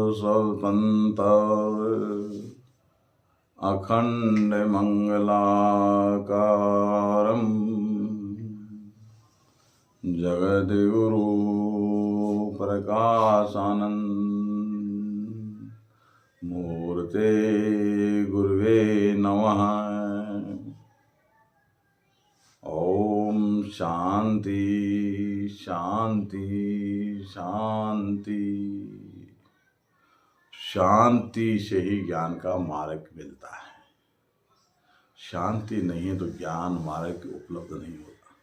स्वतंत्र अखंड मंगलाकारं जगद्गुरु प्रकाशानंद मूर्ते गुरुवे नमः। ओम शांति शांति शांति। शांति से ही ज्ञान का मार्ग मिलता है। शांति नहीं है तो ज्ञान मार्ग उपलब्ध नहीं होता।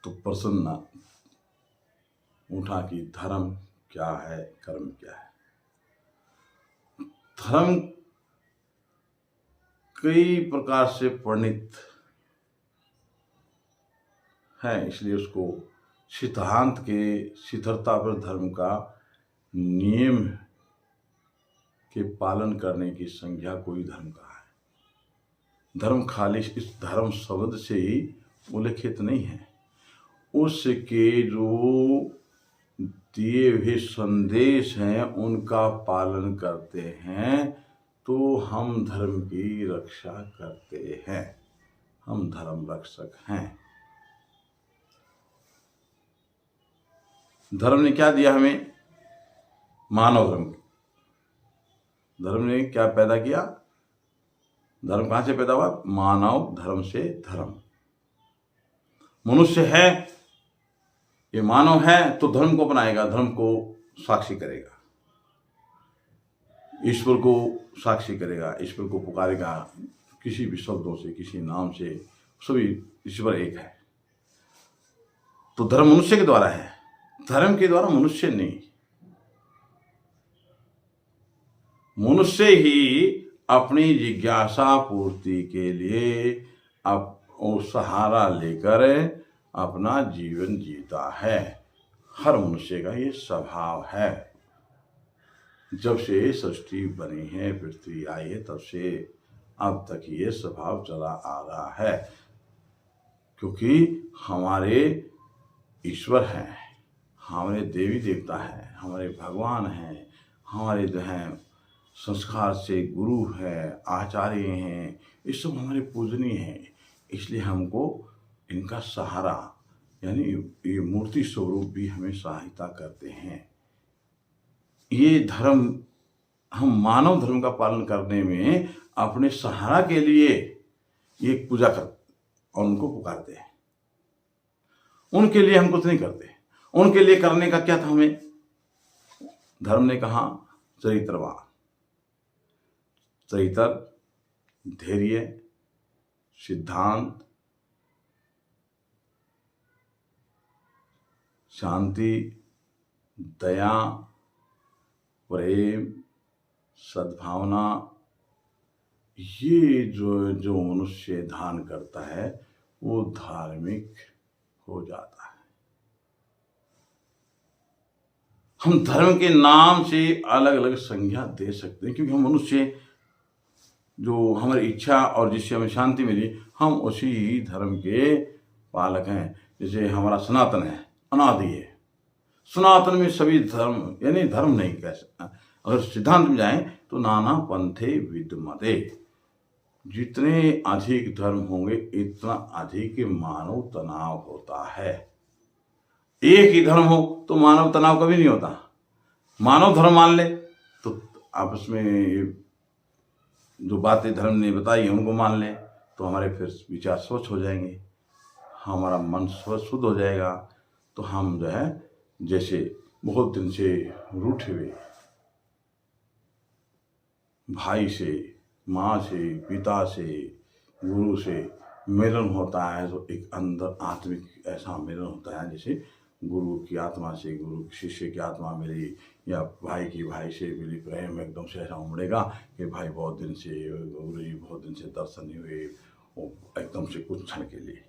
तो प्रश्न उठा कि धर्म क्या है, कर्म क्या है। धर्म कई प्रकार से वर्णित है, इसलिए उसको सिद्धांत के शिथिलता पर धर्म का नियम के पालन करने की संज्ञा कोई धर्म का है। धर्म खाली इस धर्म शब्द से ही उल्लेखित नहीं है, उसके जो दिए हुए संदेश हैं उनका पालन करते हैं तो हम धर्म की रक्षा करते हैं, हम धर्म रक्षक हैं। धर्म ने क्या दिया हमें? मानव धर्म। धर्म ने क्या पैदा किया? धर्म कहाँ से पैदा हुआ? मानव धर्म से धर्म। मनुष्य है, ये मानव है तो धर्म को अपनाएगा, धर्म को साक्षी करेगा, ईश्वर को साक्षी करेगा, ईश्वर को पुकारेगा किसी भी शब्दों से, किसी नाम से। सभी ईश्वर एक है। तो धर्म मनुष्य के द्वारा है, धर्म के द्वारा मनुष्य नहीं। मनुष्य ही अपनी जिज्ञासा पूर्ति के लिए अब सहारा लेकर अपना जीवन जीता है। हर मनुष्य का ये स्वभाव है। जब से सृष्टि बनी है, पृथ्वी आई है, तब से अब तक ये स्वभाव चला आ रहा है। क्योंकि हमारे ईश्वर हैं, हमारे देवी देवता हैं, हमारे भगवान हैं, हमारे जो हैं संस्कार से गुरु है, आचार्य हैं, ये सब हमारे पूजनीय हैं। इसलिए हमको इनका सहारा यानी ये मूर्ति स्वरूप भी हमें सहायता करते हैं। ये धर्म, हम मानव धर्म का पालन करने में अपने सहारा के लिए ये पूजा कर और उनको पुकारते हैं। उनके लिए हम कुछ नहीं करते। उनके लिए करने का क्या था हमें? धर्म ने कहा चरित्रवान, चरित्र, धैर्य, सिद्धांत, शांति, दया, प्रेम, सद्भावना, ये जो मनुष्य धारण करता है वो धार्मिक हो जाता है। हम धर्म के नाम से अलग अलग संज्ञा दे सकते हैं, क्योंकि हम मनुष्य, जो हमारी इच्छा और जिससे हमें शांति मिली, हम उसी ही धर्म के पालक हैं। जैसे हमारा सनातन है, अनादि है। सनातन में सभी धर्म, यानी धर्म नहीं कह सकता, अगर सिद्धांत में जाएं तो नाना पंथे विद्यमते। जितने अधिक धर्म होंगे इतना अधिक मानव तनाव होता है। एक ही धर्म हो तो मानव तनाव कभी नहीं होता। मानव धर्म मान ले तो आपस में जो बातें धर्म ने बताई उनको मान ले तो हमारे फिर विचार स्वच्छ हो जाएंगे, हमारा मन शुद्ध हो जाएगा। तो हम जो है, जैसे बहुत दिन से रूठे हुए भाई से, माँ से, पिता से, गुरु से मिलन होता है तो एक अंदर आत्मिक ऐसा मिलन होता है जैसे गुरु की आत्मा से गुरु शिष्य की आत्मा मिली, या भाई की भाई से मिली, प्रेम एकदम से ऐसा उमड़ेगा कि भाई बहुत दिन से, गुरु जी बहुत दिन से दर्शन नहीं हुए, वो एकदम से कुछ क्षण के लिए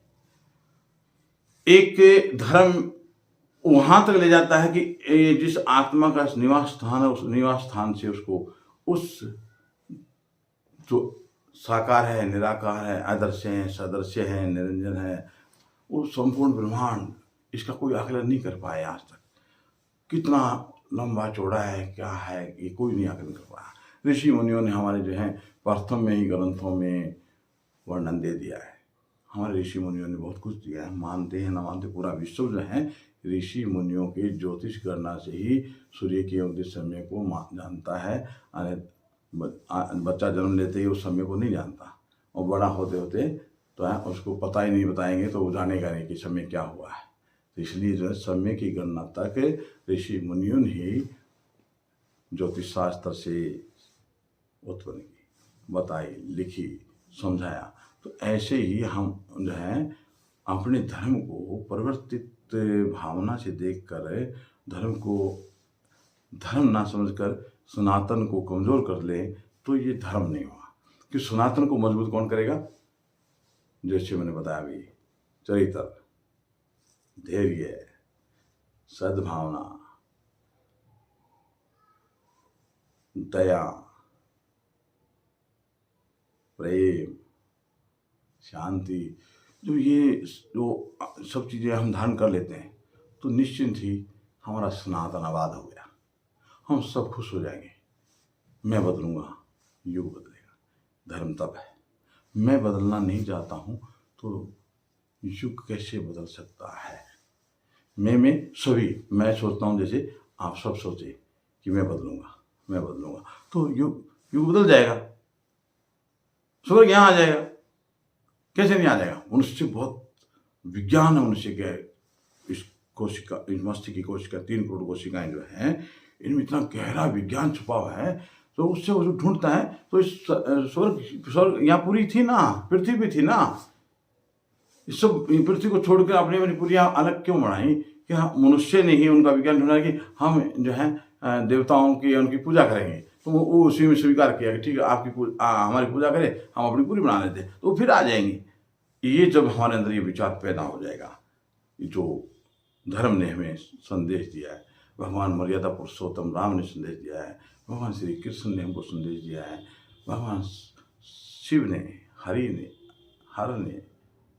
एक धर्म वहां तक ले जाता है कि जिस आत्मा का निवास स्थान है, उस निवास स्थान से उसको उस जो साकार है, निराकार है, अदृश्य है, सदृश्य है, निरंजन है, वो संपूर्ण ब्रह्मांड, इसका कोई आकलन नहीं कर पाया आज तक। कितना लंबा चौड़ा है, क्या है, ये कोई नहीं आकलन कर पाया। ऋषि मुनियों ने हमारे जो है प्रथम में ही ग्रंथों में वर्णन दे दिया है। हमारे ऋषि मुनियों ने बहुत कुछ दिया है, मानते हैं ना मानते, पूरा विश्व जो है ऋषि मुनियों के ज्योतिष गणना से ही सूर्य के उदित समय को जानता है। बच्चा जन्म लेते ही उस समय को नहीं जानता, और बड़ा होते होते तो है उसको पता ही नहीं, बताएंगे तो वो जानेगा नहीं कि समय क्या हुआ है। तो इसलिए जो है समय की गणना तक ऋषि मुनियों ने ही ज्योतिष शास्त्र से उत्पन्न की, बताई, लिखी, समझाया। तो ऐसे ही हम जो है अपने धर्म को परिवर्तित भावना से देखकर धर्म को धर्म ना समझकर सनातन को कमज़ोर कर ले तो ये धर्म नहीं हुआ। कि सनातन को मजबूत कौन करेगा? जैसे मैंने बताया अभी, चरित्र, धैर्य, सद्भावना, दया, प्रेम, शांति, जो सब चीज़ें हम धारण कर लेते हैं तो निश्चिंत ही हमारा सनातन आबाद हो गया, हम सब खुश हो जाएंगे। मैं बदलूँगा, युग बदलेगा। धर्म तब है, मैं बदलना नहीं चाहता हूँ तो युग कैसे बदल सकता है? मैं सोचता हूँ जैसे आप सब सोचे कि मैं बदलूँगा तो युग बदल जाएगा, स्वर्ग यहाँ आ जाएगा। कैसे नहीं आ जाएगा? मनुष्य बहुत विज्ञान है। मनुष्य के इस कोशिका, इस मस्तिष्क की कोशिका, 3 करोड़ कोशिकाएं जो हैं, इनमें इतना गहरा विज्ञान छुपा हुआ है। तो उससे वो जो ढूंढता है तो इस स्वर्ग यहाँ पूरी थी ना, पृथ्वी भी थी ना। इस सब पृथ्वी को छोड़कर अपनी पूरी अलग क्यों बढ़ाई? कि मनुष्य ने ही उनका विज्ञान ढूंढा कि हम जो है देवताओं की उनकी पूजा करेंगे। तो वो उसी में स्वीकार किया कि ठीक है, आपकी हमारी पूजा करें, हम अपनी पूरी बना लेते हैं, तो फिर आ जाएंगे। ये जब हमारे अंदर ये विचार पैदा हो जाएगा, जो धर्म ने हमें संदेश दिया है, भगवान मर्यादा पुरुषोत्तम राम ने संदेश दिया है, भगवान श्री कृष्ण ने हमको संदेश दिया है, भगवान शिव ने, हरि ने,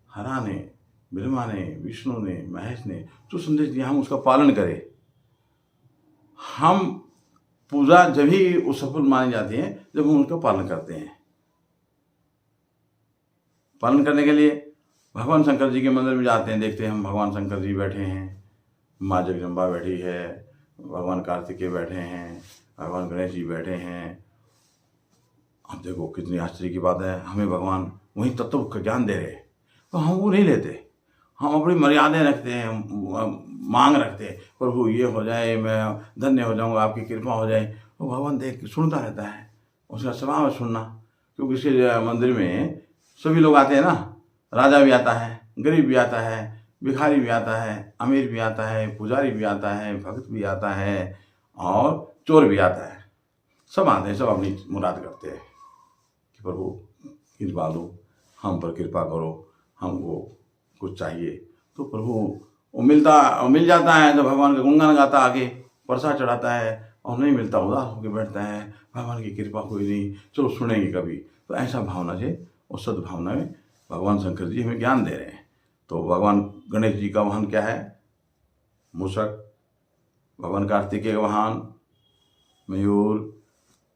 हरा ने, ब्रह्मा ने, विष्णु ने, महेश ने जो संदेश दिया, हम उसका पालन करें। हम पूजा जब ही वो सफल मानी जाती है जब हम उनका पालन करते हैं। पालन करने के लिए भगवान शंकर जी के मंदिर में जाते हैं, देखते हैं हम भगवान शंकर जी बैठे हैं, माँ जगदम्बा बैठी है, भगवान कार्तिकेय बैठे हैं, भगवान गणेश जी बैठे हैं। अब देखो कितनी आश्चर्य की बात है, हमें भगवान वही तत्व का ज्ञान दे रहे हैं, तो हम वो नहीं लेते। हम अपनी मर्यादाएं रखते हैं, मांग रखते हैं, प्रभु ये हो जाए, मैं धन्य हो जाऊंगा, आपकी कृपा हो जाए। तो भगवान देख सुनता रहता है, उसका स्वभाव है सुनना। क्योंकि इसके मंदिर में सभी लोग आते हैं ना, राजा भी आता है, गरीब भी आता है, भिखारी भी आता है, अमीर भी आता है, पुजारी भी आता है, भक्त भी आता है और चोर भी आता है। सब आते हैं, सब अपनी मुराद करते हैं कि प्रभु कृपा लो, हम पर कृपा करो, हमको कुछ चाहिए। तो प्रभु वो मिल जाता है तो भगवान का गुणगान गाता, आगे प्रसाद चढ़ाता है, और नहीं मिलता उदास होकर बैठता है, भगवान की कृपा कोई नहीं, चलो सुनेंगे कभी। तो ऐसा भावना से और सद्भावना में भगवान शंकर जी हमें ज्ञान दे रहे हैं। तो भगवान गणेश जी का वाहन क्या है? मूषक। भगवान कार्तिकेय का वाहन मयूर,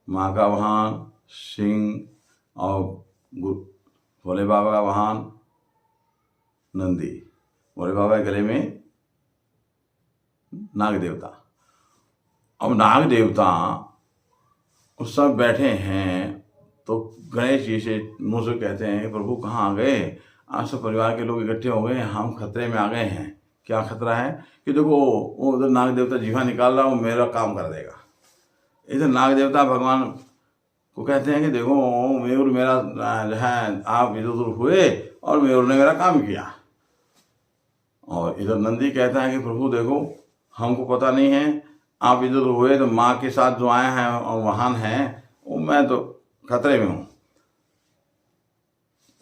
माँ का वाहन सिंह, और भोले बाबा का वाहन नंदी। भोले बाबा के गले में नाग देवता। अब नाग देवता उस सब बैठे हैं, तो गणेश जी से मुँह से कहते हैं, प्रभु कहाँ आ गए? आज सब परिवार के लोग इकट्ठे हो गए, हम खतरे में आ गए हैं। क्या खतरा है? कि देखो वो उधर नाग देवता जीवा निकाल रहा, वो मेरा काम कर देगा। इधर नाग देवता भगवान को कहते हैं कि देखो मयूर मेरा जो है, आप इधर उधर हुए और मयूर ने मेरा काम किया। और इधर नंदी कहता है कि प्रभु देखो, हमको पता नहीं है, आप इधर हुए तो माँ के साथ जो आए हैं और वाहन हैं, वो मैं तो खतरे में हूँ।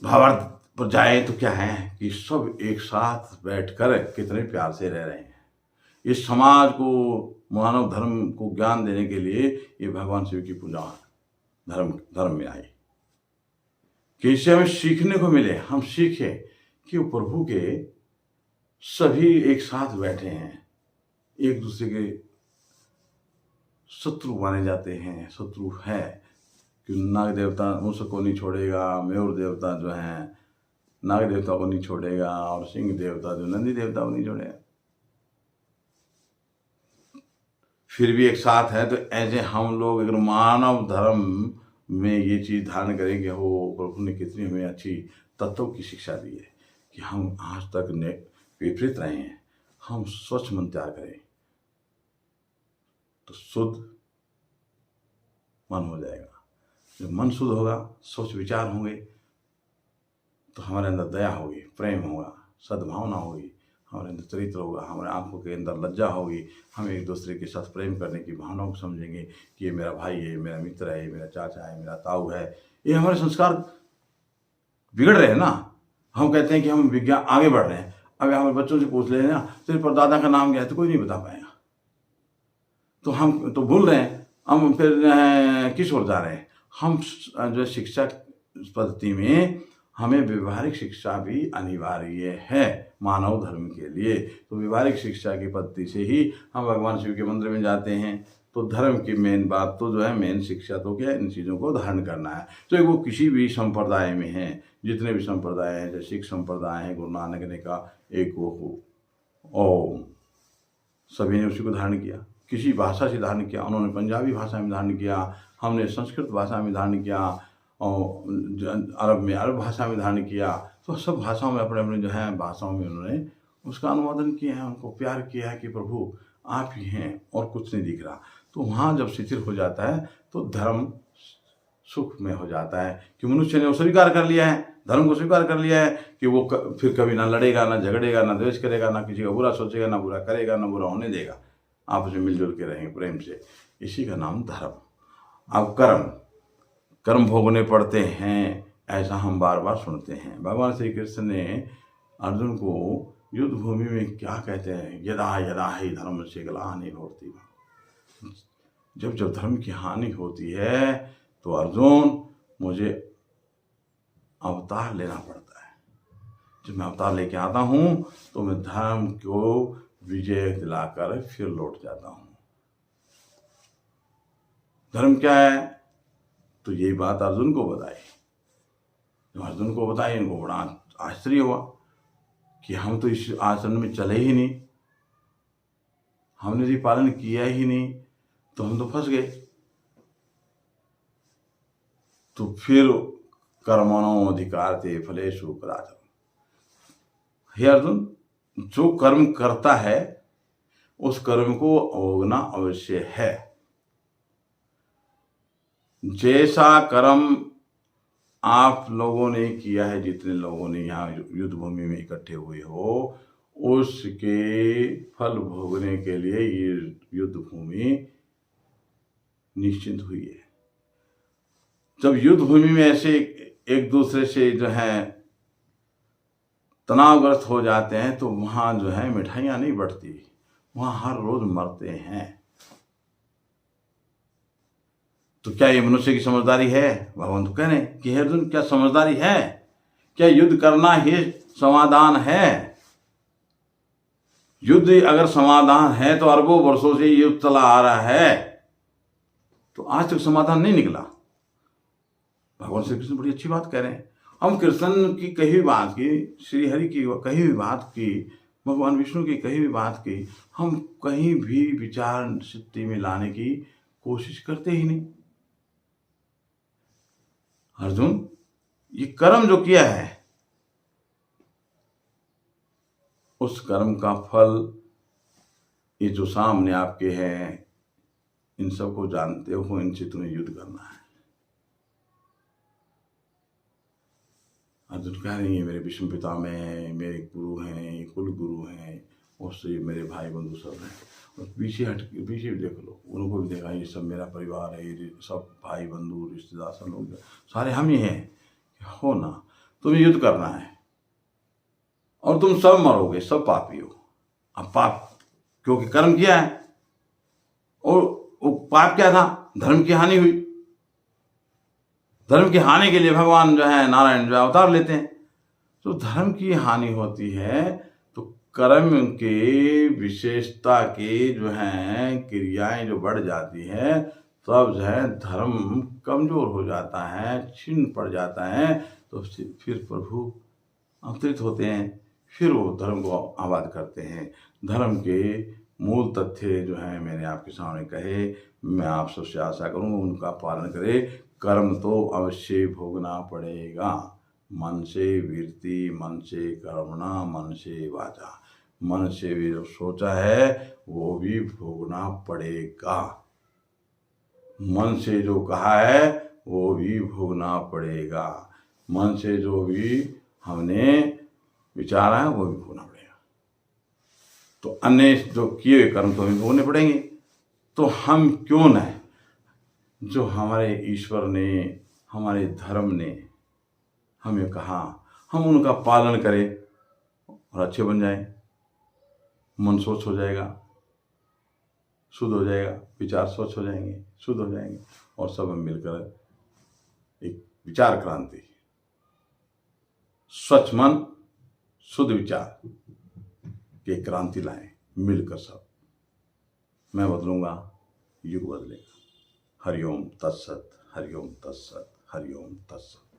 भावार्थ पर जाए तो क्या है कि सब एक साथ बैठकर कितने प्यार से रह रहे हैं। इस समाज को, मानव धर्म को ज्ञान देने के लिए ये भगवान शिव की पूजा धर्म में आई कि इससे हमें सीखने को मिले। हम सीखे कि वो प्रभु के सभी एक साथ बैठे हैं, एक दूसरे के शत्रु माने जाते हैं, शत्रु है कि नाग देवता उसको नहीं छोड़ेगा, मयूर देवता जो है नाग देवता को नहीं छोड़ेगा, और सिंह देवता जो नंदी देवता को नहीं छोड़ेगा। फिर भी एक साथ है। तो ऐसे हम लोग अगर मानव धर्म में ये चीज़ धारण करेंगे, हो प्रभु ने कितनी हमें अच्छी तत्वों की शिक्षा दी है कि हम आज तक विपरीत रहे हैं। हम स्वच्छ मन त्याग करें तो शुद्ध मन हो जाएगा। जब मन शुद्ध होगा, स्वच्छ विचार होंगे, तो हमारे अंदर दया होगी, प्रेम होगा, सद्भावना होगी, हमारे अंदर चरित्र होगा, हमारे आंखों के अंदर लज्जा होगी। हम एक दूसरे के साथ प्रेम करने की भावनाओं को समझेंगे कि ये मेरा भाई है, मेरा मित्र है, मेरा चाचा है, मेरा ताऊ है। ये हमारे संस्कार बिगड़ रहे हैं ना। हम कहते हैं कि हम विज्ञान आगे बढ़ रहे हैं। अगर हमारे बच्चों से पूछ ले ना, तेरे परदादा का नाम क्या है, तो कोई नहीं बता पाएगा। तो हम तो भूल रहे हैं, हम फिर किस ओर जा रहे हैं। हम जो शिक्षा पद्धति में हमें व्यवहारिक शिक्षा भी अनिवार्य है मानव धर्म के लिए। तो व्यवहारिक शिक्षा की पद्धति से ही हम भगवान शिव के मंदिर में जाते हैं। तो धर्म की मेन बात तो जो है, मेन शिक्षा तो क्या है, इन चीज़ों को धारण करना है। तो वो किसी भी संप्रदाय में है, जितने भी संप्रदाय हैं, जैसे सिख संप्रदाय है, गुरु नानक ने कहा एक वो हो, ओम, सभी ने उसी को धारण किया। किसी भाषा से धारण किया, उन्होंने पंजाबी भाषा में धारण किया, हमने संस्कृत भाषा में धारण किया, और अरब में अरब भाषा में धारण किया। तो सब भाषाओं में अपने अपने जो है भाषाओं में उन्होंने उसका अनुवादन किया है, उनको प्यार किया है कि प्रभु आप ही हैं और कुछ नहीं दिख रहा। तो वहाँ जब शिथिल हो जाता है तो धर्म सुख में हो जाता है कि मनुष्य ने वो स्वीकार कर लिया है, धर्म को स्वीकार कर लिया है कि वो फिर कभी ना लड़ेगा, ना झगड़ेगा, ना द्वेष करेगा, ना किसी का बुरा सोचेगा, ना बुरा करेगा, ना बुरा होने देगा, आपस में मिलजुल के रहेंगे प्रेम से। इसी का नाम धर्म। अब कर्म भोगने पड़ते हैं, ऐसा हम बार बार सुनते हैं। भगवान श्री कृष्ण ने अर्जुन को युद्ध भूमि में क्या कहते हैं, यदा यदा ही धर्म से ग्लानि भवति। जब जब धर्म की हानि होती है तो अर्जुन मुझे अवतार लेना पड़ता है। जब मैं अवतार लेके आता हूँ तो मैं धर्म को विजय दिलाकर फिर लौट जाता हूँ। धर्म क्या है, तो यही बात अर्जुन को बताई। जब अर्जुन को बताई, इनको बड़ा आश्चर्य हुआ कि हम तो इस आचरण में चले ही नहीं, हमने यदि पालन किया ही नहीं तो हम तो फंस गए। तो फिर कर्मणो अधिकारते फलेषु कदाचन। हे अर्जुन, जो कर्म करता है उस कर्म को भोगना अवश्य है। जैसा कर्म आप लोगों ने किया है, जितने लोगों ने यहाँ युद्ध भूमि में इकट्ठे हुए हो, उसके फल भोगने के लिए ये युद्ध भूमि निश्चित हुई है। जब युद्ध भूमि में ऐसे एक दूसरे से जो है तनावग्रस्त हो जाते हैं तो वहाँ जो है मिठाइयाँ नहीं बढ़ती, वहाँ हर रोज मरते हैं। तो क्या ये मनुष्य की समझदारी है? भगवान तो कह रहे हैं कि हे अर्जुन, क्या समझदारी है? क्या युद्ध करना ही समाधान है? युद्ध अगर समाधान है तो अरबों वर्षों से युद्ध चला आ रहा है, तो आज तक समाधान नहीं निकला। भगवान श्री कृष्ण बड़ी अच्छी बात कह रहे हैं। हम कृष्ण की कही हुई बात की, श्री हरि की कही हुई बात की, भगवान विष्णु की कही हुई बात की हम कहीं भी विचार सिद्धि में लाने की कोशिश करते ही नहीं। अर्जुन, ये कर्म जो किया है उस कर्म का फल ये जो सामने आपके हैं, इन सबको जानते हो, इनसे तुम्हें युद्ध करना है। अर्जुन कह रही है मेरे विष्णु पिता में मेरे गुरु हैं, कुल गुरु हैं, उससे मेरे भाई बंधु सब हैं। और पीछे भी देख लो, उनको भी देखा, ये सब मेरा परिवार है, ये सब भाई बंधु रिश्तेदार सब लोग सारे हम ही हैं। हो ना, तुम्हें युद्ध करना है और तुम सब मरोगे, सब पापी हो। अब पाप क्योंकि कर्म किया है, और वो पाप क्या था, धर्म की हानि हुई। धर्म की हानि के लिए भगवान जो है नारायण जो है अवतार लेते हैं। तो धर्म की हानि होती है तो कर्म के विशेषता के जो है क्रियाएं जो बढ़ जाती है, तब जो है धर्म कमजोर हो जाता है, छीन पड़ जाता है। तो फिर प्रभु अवतरित होते हैं, फिर वो धर्म को आबाद करते हैं। धर्म के मूल तथ्य जो हैं मैंने आपके सामने कहे, मैं आप सबसे आशा करूँ उनका पालन करें। कर्म तो अवश्य भोगना पड़ेगा, मन से वृत्ति, मन से कर्मणा, मन से वाचा। मन से भी जो सोचा है वो भी भोगना पड़ेगा, मन से जो कहा है वो भी भोगना पड़ेगा, मन से जो भी हमने विचारा है वो भी भोगना पड़ेगा। तो अन्य जो किए हुए कर्म तो हमें भोगने पड़ेंगे। तो हम क्यों न, जो हमारे ईश्वर ने, हमारे धर्म ने हमें कहा, हम उनका पालन करें और अच्छे बन जाएं। मन स्वच्छ हो जाएगा, शुद्ध हो जाएगा, विचार स्वच्छ हो जाएंगे, शुद्ध हो जाएंगे, और सब हम मिलकर एक विचार क्रांति, स्वच्छ मन शुद्ध विचार की क्रांति लाएं मिलकर सब। मैं बदलूंगा, युग बदलेगा। हरिओम तत्सत, हरिओम तत्सत, हरिओम तत्सत।